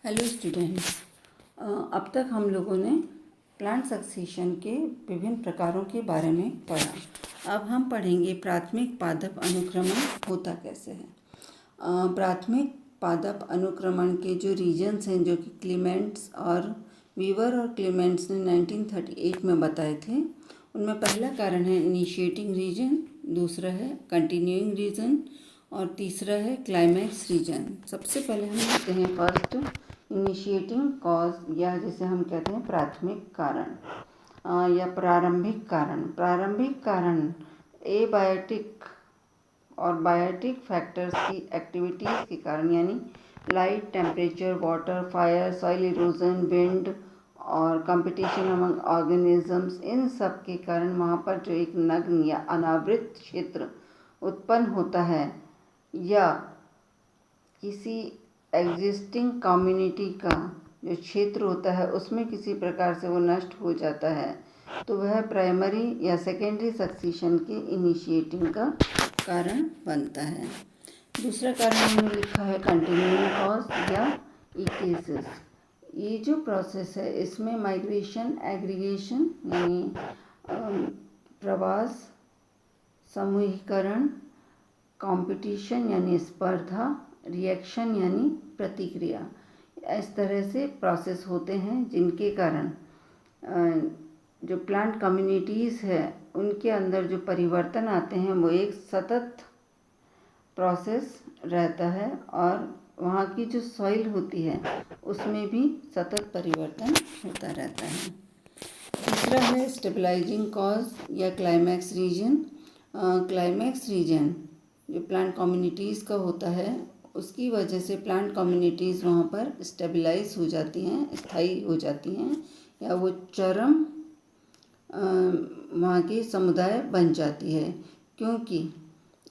Hello students. अब तक हम लोगों ने प्लांट सक्सेशन के विभिन्न प्रकारों के बारे में पढ़ा। अब हम पढ़ेंगे प्राथमिक पादप अनुक्रमण होता कैसे है। प्राथमिक पादप अनुक्रमण के जो रीजन्स हैं, जो कि क्लीमेंट्स और वीवर और क्लीमेंट्स ने 1938 में बताए थे, उनमें पहला कारण है इनिशिएटिंग रीजन, दूसरा है कंटिन्यूइंग रीजन और तीसरा है क्लाइमैक्स रीजन। सबसे पहले हम लेते हैं फर्स्ट इनिशिएटिंग कॉज, या जिसे हम कहते हैं प्राथमिक कारण या प्रारंभिक कारण। प्रारंभिक कारण एबायोटिक और बायोटिक फैक्टर्स की एक्टिविटीज़ के कारण, यानी light, temperature, water, fire, soil erosion, wind और कंपटीशन अमंग ऑर्गेनिजम्स, इन सब के कारण वहाँ पर जो एक नग्न या अनावृत क्षेत्र उत्पन्न होता है या किसी एग्जिस्टिंग कम्युनिटी का जो क्षेत्र होता है उसमें किसी प्रकार से वो नष्ट हो जाता है, तो वह प्राइमरी या सेकेंडरी सक्सेशन के इनिशिएटिंग का कारण बनता है। दूसरा कारण हमने लिखा है कंटिन्यूइंग कॉज या इकेसिस। ये जो प्रोसेस है इसमें माइग्रेशन, एग्रीगेशन यानी प्रवास, समूहीकरण, कंपटीशन यानी स्पर्धा, रिएक्शन यानी प्रतिक्रिया, इस तरह से प्रोसेस होते हैं जिनके कारण जो प्लांट कम्युनिटीज़ है उनके अंदर जो परिवर्तन आते हैं वो एक सतत प्रोसेस रहता है और वहाँ की जो सॉइल होती है उसमें भी सतत परिवर्तन होता रहता है। तीसरा है स्टेबलाइजिंग कॉज या क्लाइमैक्स रीजन। क्लाइमैक्स रीजन जो प्लांट कम्युनिटीज़ का होता है उसकी वजह से प्लांट कम्युनिटीज़ वहाँ पर स्टेबलाइज हो जाती हैं, स्थायी हो जाती हैं, या वो चरम वहाँ की समुदाय बन जाती है, क्योंकि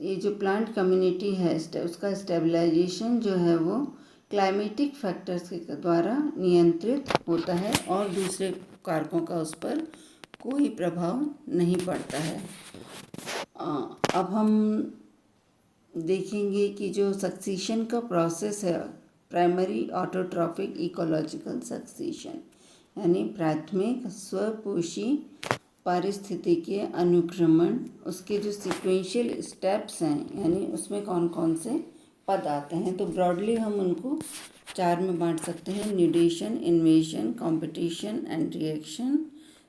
ये जो प्लांट कम्युनिटी है उसका स्टेबलाइजेशन जो है वो क्लाइमेटिक फैक्टर्स के द्वारा नियंत्रित होता है और दूसरे कारकों का उस पर कोई प्रभाव नहीं पड़ता है। अब हम देखेंगे कि जो सक्सेशन का प्रोसेस है प्राइमरी ऑटोट्रॉफिक इकोलॉजिकल सक्सेशन, यानी प्राथमिक स्वपोषी पारिस्थितिकीय अनुक्रमण, उसके जो सीक्वेंशियल स्टेप्स हैं यानी उसमें कौन कौन से पद आते हैं, तो ब्रॉडली हम उनको 4 में बांट सकते हैं: nudation, invasion, competition and reaction,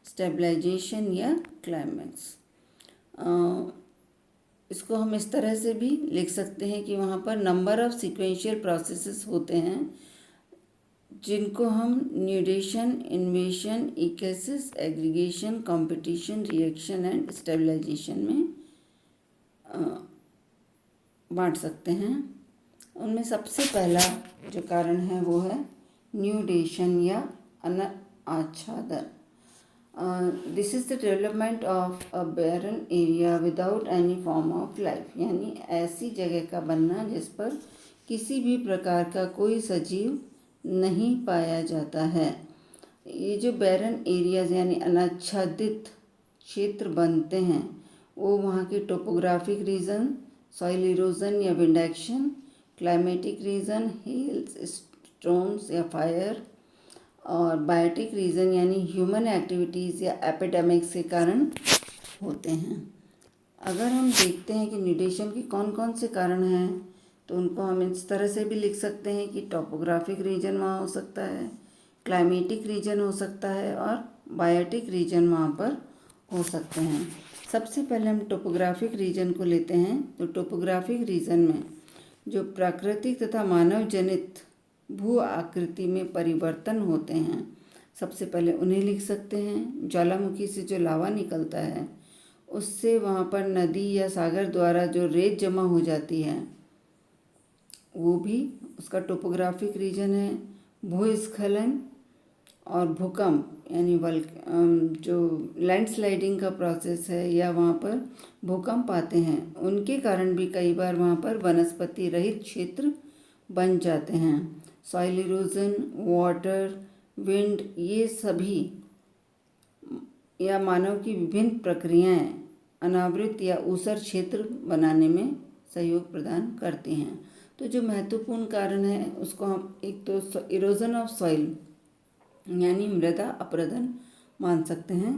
stabilization या क्लाइमैक्स। इसको हम इस तरह से भी लिख सकते हैं कि वहाँ पर नंबर ऑफ सीक्वेंशियल प्रोसेसेस होते हैं जिनको हम nudation, invasion, ecesis, aggregation, competition, reaction and stabilization में बांट सकते हैं। उनमें सबसे पहला जो कारण है वो है न्यूडेशन या अनाच्छादन। This is the development of a barren area without any form of life, यानी ऐसी जगह का बनना जिस पर किसी भी प्रकार का कोई सजीव नहीं पाया जाता है। ये जो बैरन एरियाज यानी अनाच्छादित क्षेत्र बनते हैं वो वहाँ के टोपोग्राफिक रीजन, सॉइल इरोजन या wind action, climatic reason, hills, storms या फायर, और बायोटिक रीजन यानी ह्यूमन एक्टिविटीज़ या एपिडेमिक्स के कारण होते हैं। अगर हम देखते हैं कि न्यूडेशन के कौन कौन से कारण हैं तो उनको हम इस तरह से भी लिख सकते हैं कि टोपोग्राफिक रीजन वहाँ हो सकता है, क्लाइमेटिक रीजन हो सकता है और बायोटिक रीजन वहाँ पर हो सकते हैं। सबसे पहले हम टोपोग्राफिक रीजन को लेते हैं। तो टोपोग्राफिक रीजन में जो प्राकृतिक तथा मानव जनित भू आकृति में परिवर्तन होते हैं, सबसे पहले उन्हें लिख सकते हैं। ज्वालामुखी से जो लावा निकलता है उससे वहाँ पर नदी या सागर द्वारा जो रेत जमा हो जाती है वो भी उसका टोपोग्राफिक रीजन है। भूस्खलन और भूकंप यानी जो लैंडस्लाइडिंग का प्रोसेस है या वहाँ पर भूकंप आते हैं उनके कारण भी कई बार वहाँ पर वनस्पति रहित क्षेत्र बन जाते हैं। सॉइल इरोजन, वाटर, विंड, ये सभी या मानव की विभिन्न प्रक्रियाएं अनावृत या ऊसर क्षेत्र बनाने में सहयोग प्रदान करती हैं। तो जो महत्वपूर्ण कारण है उसको हम एक तो इरोजन ऑफ सॉइल यानी मृदा अपरदन मान सकते हैं।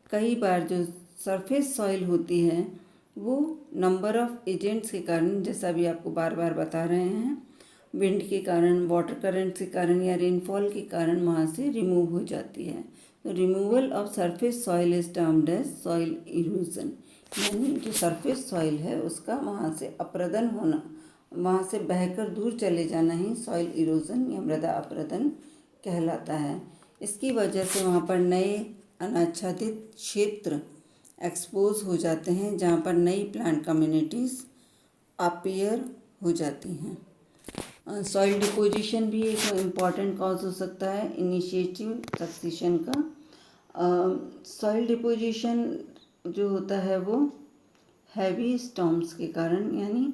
कई बार जो सरफेस सॉइल होती है वो नंबर ऑफ एजेंट्स के कारण, जैसा भी आपको बार बार बता रहे हैं, विंड के कारण, वाटर करंट के कारण या रेनफॉल के कारण वहाँ से रिमूव हो जाती है। तो removal of surface soil is termed as soil erosion, यानी जो सरफेस सॉइल है उसका वहाँ से अपरदन होना, वहाँ से बहकर दूर चले जाना ही सॉइल इरोजन या मृदा अपरदन कहलाता है। इसकी वजह से वहाँ पर नए अनाच्छादित क्षेत्र एक्सपोज हो जाते हैं जहाँ पर नई प्लांट कम्युनिटीज़ अपीयर हो जाती हैं। सॉइल डिपोजिशन भी एक इम्पॉर्टेंट कॉज हो सकता है इनिशिएटिव सक्सीशन का। सॉइल डिपोजिशन जो होता है वो हैवी स्टॉर्म्स के कारण, यानी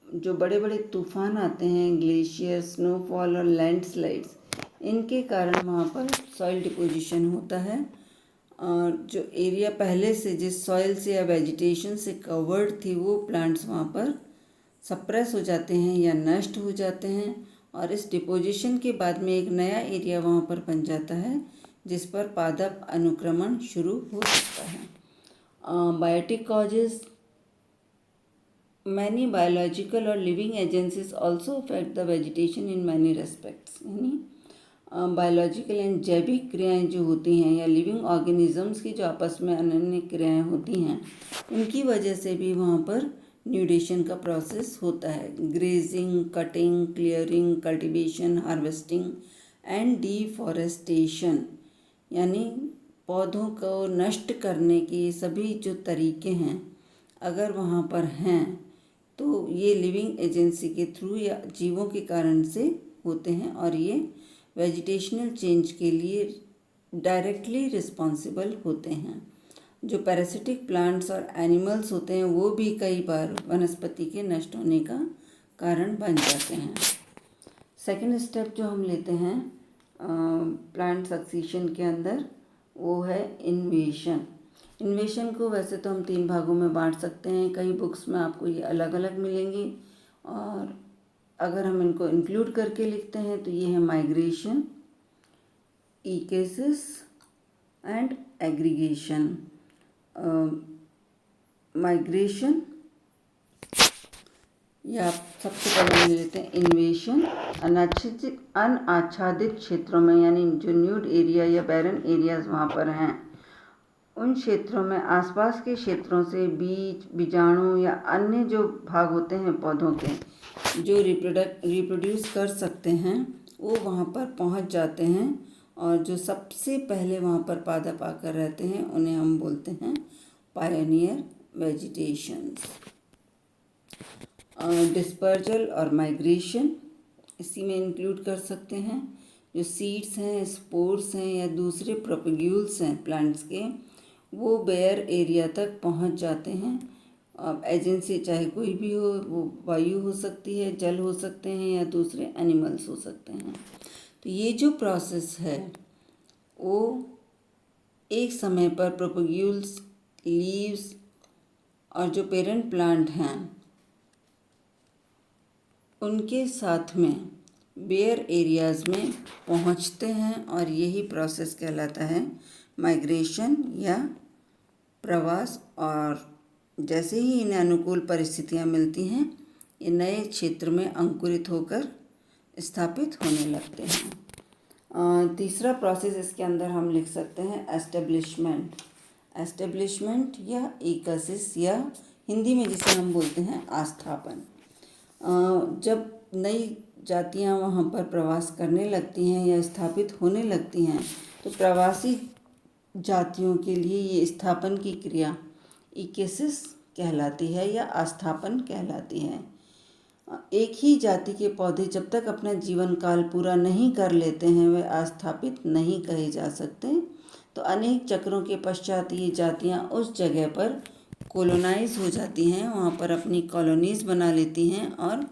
जो बड़े बड़े तूफान आते हैं, ग्लेशियर, स्नोफॉल और लैंडस्लाइड्स, इनके कारण वहाँ पर सॉइल डिपोजिशन होता है। जो एरिया पहले से जिस सॉइल से या वेजिटेशन से कवर्ड थी वो प्लांट्स वहाँ पर सप्रेस हो जाते हैं या नष्ट हो जाते हैं, और इस डिपोजिशन के बाद में एक नया एरिया वहाँ पर बन जाता है जिस पर पादप अनुक्रमण शुरू हो सकता है। बायोटिक कॉजेज, मैनी बायोलॉजिकल और living agencies also affect the vegetation in many respects, यानी बायोलॉजिकल एंड जैविक क्रियाएं जो होती हैं या लिविंग ऑर्गेनिजम्स की जो आपस में अनन्य क्रियाएं होती हैं, उनकी वजह से भी वहाँ पर न्यूडेशन का प्रोसेस होता है। Grazing, cutting, clearing, cultivation, harvesting and deforestation, यानी पौधों को नष्ट करने के सभी जो तरीके हैं अगर वहाँ पर हैं तो ये लिविंग एजेंसी के थ्रू या जीवों के कारण से होते हैं, और ये वेजिटेशनल चेंज के लिए डायरेक्टली रिस्पॉन्सिबल होते हैं। जो पैरासिटिक प्लांट्स और एनिमल्स होते हैं वो भी कई बार वनस्पति के नष्ट होने का कारण बन जाते हैं। सेकंड स्टेप जो हम लेते हैं प्लांट सक्सीशन के अंदर वो है इन्वेशन। इन्वेशन को वैसे तो हम 3 भागों में बांट सकते हैं, कई बुक्स में आपको ये अलग अलग मिलेंगी, और अगर हम इनको इंक्लूड करके लिखते हैं तो ये है माइग्रेशन, इकेसिस एंड एग्रीगेशन। माइग्रेशन या सबसे पहले हम लेते हैं इन्वेशन। अनाच्छादित क्षेत्रों में, यानी जो न्यूड एरिया या बैरन एरियाज वहाँ पर हैं, उन क्षेत्रों में आसपास के क्षेत्रों से बीज, बीजाणु या अन्य जो भाग होते हैं पौधों के जो रिप्रोड्यूस कर सकते हैं वो वहाँ पर पहुँच जाते हैं, और जो सबसे पहले वहाँ पर पादप आकर रहते हैं उन्हें हम बोलते हैं पायनियर वेजिटेशंस। डिस्पर्जल और माइग्रेशन इसी में इंक्लूड कर सकते हैं। जो सीड्स हैं, स्पोर्स हैं या दूसरे प्रोपेग्यूल्स हैं प्लांट्स के, वो बेयर एरिया तक पहुंच जाते हैं। अब एजेंसी चाहे कोई भी हो, वो वायु हो सकती है, जल हो सकते हैं या दूसरे एनिमल्स हो सकते हैं। तो ये जो प्रोसेस है वो एक समय पर प्रोपेग्यूल्स, लीव्स और जो पेरेंट प्लांट हैं उनके साथ में बेयर एरियाज़ में पहुंचते हैं, और यही प्रोसेस कहलाता है माइग्रेशन या प्रवास। और जैसे ही इन्हें अनुकूल परिस्थितियां मिलती हैं ये नए क्षेत्र में अंकुरित होकर स्थापित होने लगते हैं। तीसरा प्रोसेस इसके अंदर हम लिख सकते हैं एस्टेब्लिशमेंट। एस्टेब्लिशमेंट या इकोसिस, या हिंदी में जिसे हम बोलते हैं आस्थापन। जब नई जातियां वहाँ पर प्रवास करने लगती हैं या स्थापित होने लगती हैं तो प्रवासी जातियों के लिए ये स्थापन की क्रिया इकोसिस कहलाती है या आस्थापन कहलाती है। एक ही जाति के पौधे जब तक अपना जीवन काल पूरा नहीं कर लेते हैं वे आस्थापित नहीं कहे जा सकते। तो अनेक चक्रों के पश्चात ये जातियाँ उस जगह पर कोलोनाइज हो जाती हैं, वहाँ पर अपनी कॉलोनीज़ बना लेती हैं और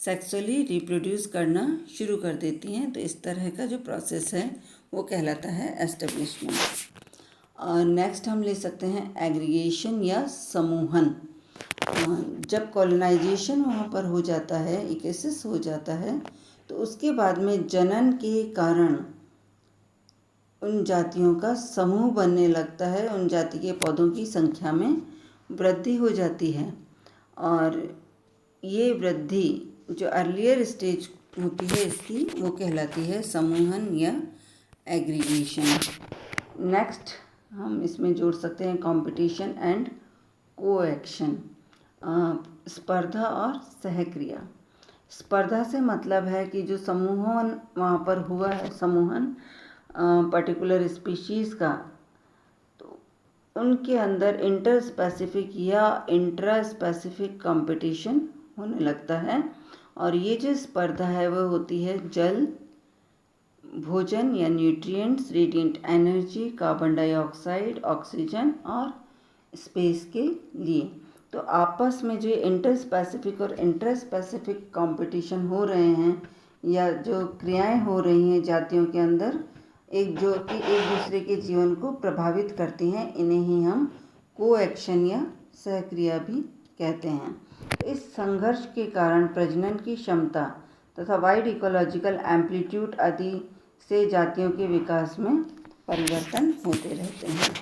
सेक्सुअली रिप्रोड्यूस करना शुरू कर देती हैं। तो इस तरह का जो प्रोसेस है वो कहलाता है एस्टेब्लिशमेंट। नेक्स्ट हम ले सकते हैं एग्रीगेशन या समूहन। जब कॉलोनाइजेशन वहाँ पर हो जाता है, इकोसिस हो जाता है, तो उसके बाद में जनन के कारण उन जातियों का समूह बनने लगता है, उन जाति के पौधों की संख्या में वृद्धि हो जाती है। और ये वृद्धि जो अर्लियर स्टेज होती है इसकी, वो कहलाती है समूहन या एग्रीगेशन। नेक्स्ट हम इसमें जोड़ सकते हैं कंपटीशन एंड कोएक्शन, स्पर्धा और सहक्रिया। स्पर्धा से मतलब है कि जो समूहन वहाँ पर हुआ है, समूहन पर्टिकुलर स्पीशीज़ का, तो उनके अंदर इंटर स्पेसिफिक या इंट्रा स्पेसिफिक कंपटीशन होने लगता है। और ये जो स्पर्धा है वह होती है जल, भोजन या nutrients, radiant energy, carbon dioxide, oxygen और स्पेस के लिए। तो आपस में जो इंटर स्पेसिफिक और इंट्रा स्पेसिफिक कंपटीशन हो रहे हैं या जो क्रियाएं हो रही हैं जातियों के अंदर, एक दूसरे के जीवन को प्रभावित करती हैं, इन्हें ही हम कोएक्शन या सहक्रिया भी कहते हैं। तो इस संघर्ष के कारण प्रजनन की क्षमता तथा वाइड इकोलॉजिकल एम्पलीट्यूड आदि से जातियों के विकास में परिवर्तन होते रहते हैं।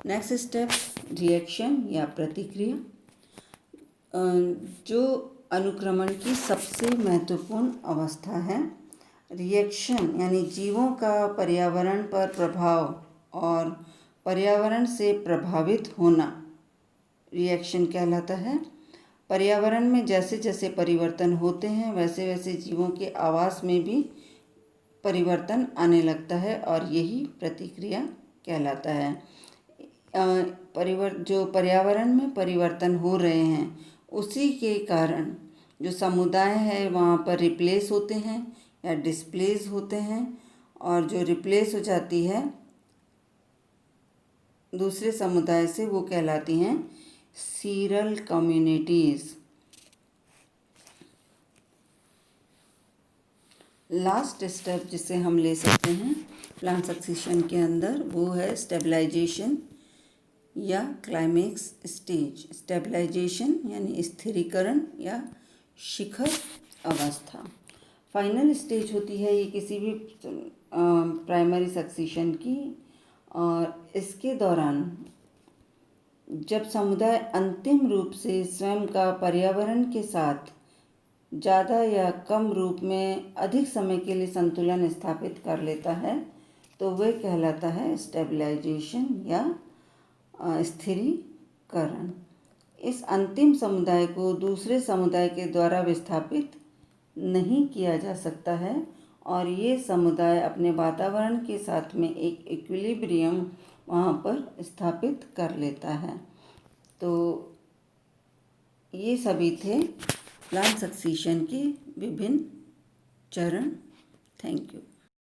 नेक्स्ट स्टेप रिएक्शन या प्रतिक्रिया, जो अनुक्रमण की सबसे महत्वपूर्ण अवस्था है। रिएक्शन यानी जीवों का पर्यावरण पर प्रभाव और पर्यावरण से प्रभावित होना रिएक्शन कहलाता है। पर्यावरण में जैसे जैसे परिवर्तन होते हैं वैसे वैसे जीवों के आवास में भी परिवर्तन आने लगता है और यही प्रतिक्रिया कहलाता है। जो पर्यावरण में परिवर्तन हो रहे हैं उसी के कारण जो समुदाय है वहाँ पर रिप्लेस होते हैं या डिस्प्लेस होते हैं, और जो रिप्लेस हो जाती है दूसरे समुदाय से वो कहलाती हैं सीरल कम्युनिटीज़। लास्ट स्टेप जिसे हम ले सकते हैं प्लांट सक्सेशन के अंदर वो है स्टेबलाइजेशन या क्लाइमेक्स स्टेज। स्टेबलाइजेशन यानी स्थिरीकरण या शिखर अवस्था। फाइनल स्टेज होती है ये किसी भी प्राइमरी सक्सेशन की, और इसके दौरान जब समुदाय अंतिम रूप से स्वयं का पर्यावरण के साथ ज़्यादा या कम रूप में अधिक समय के लिए संतुलन स्थापित कर लेता है तो वह कहलाता है स्टेबलाइजेशन या स्थिरीकरण। इस अंतिम समुदाय को दूसरे समुदाय के द्वारा विस्थापित नहीं किया जा सकता है और ये समुदाय अपने वातावरण के साथ में एक इक्विलिब्रियम वहाँ पर स्थापित कर लेता है। तो ये सभी थे प्लांट सक्सेशन के विभिन्न चरण। Thank you.